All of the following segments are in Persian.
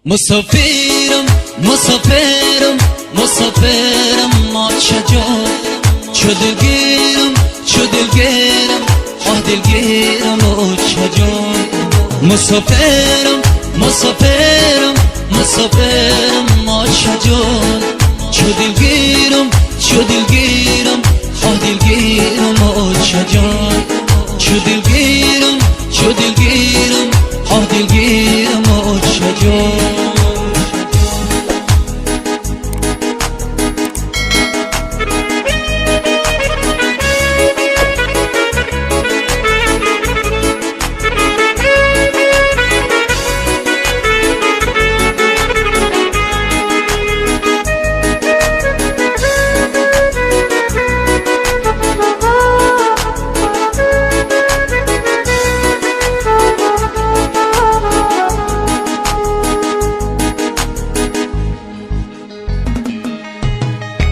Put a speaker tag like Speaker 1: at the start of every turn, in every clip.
Speaker 1: مسافرم مسافرم مسافرم ما چجا چو دلگیرم چو دلگیرم آه دلگیرم و چجا مسافرم مسافرم مسافرم ما چجا چو دلگیرم چو دلگیرم آه دلگیرم و چجا چو دلگیرم چو دلگیرم آه دلگیرم و چجا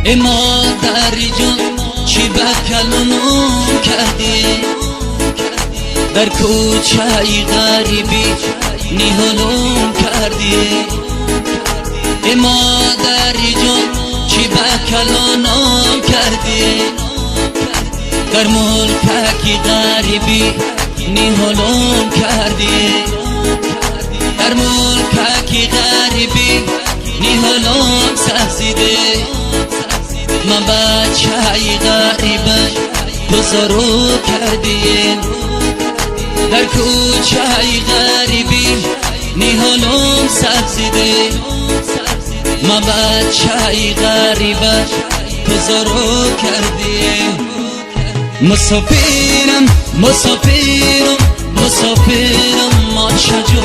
Speaker 1: ای مادری جان چی بکلونم کردی در کوچه ای غریبی نیهالم کردی ای مادری جان چی بکلونم کردی در ملککی غریبی نیهالم کردی در ملککی غریبی نیهالم سرزیده من بچه ای غریبه بزارو کردی در کوچه ای غریبی نیهالم سبزیده من بچه ای غریبه بزارو کردی مسافرم مسافرم مسافرم ما چجا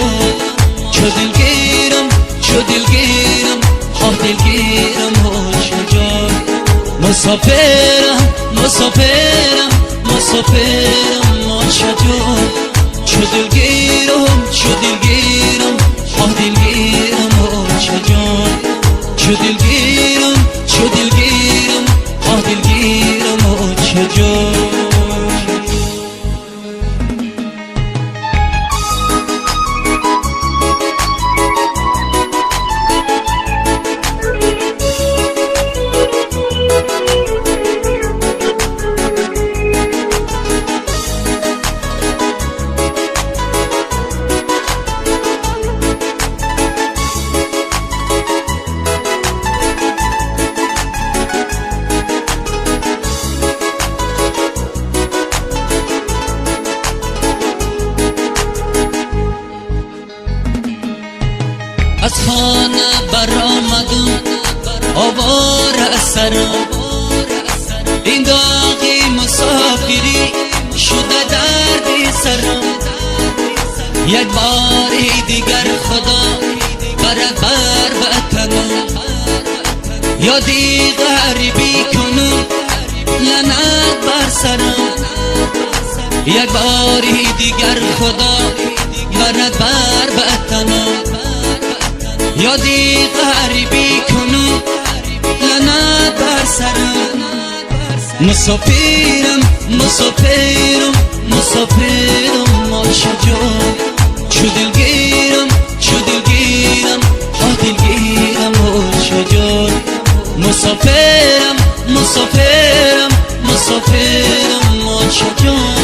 Speaker 1: چو دلگیرم چو دلگیرم آه دلگیرم و چجا مسافرم مسافرم مسافرم ما چجا چو دلگیرم چو دلگیرم آه دلگیرم و چجا چو دلگیرم چو دلگیرم آه دلگیرم و چجا از خانه برآمدم آواره سرم این داغی مسافری شده دردی سرم یک باری دیگر خدا بره بر وطنم یادی غریبی کنم لعنت بر سرم یک باری دیگر خدا بره بر وطنم یادی غریبی کنم لعنت بر سرم مسافرم مسافرم مسافرم ما چجا چو دلگیرم چو دلگیرم آه دلگیرم و چجا مسافرم مسافرم مسافرم ما چجا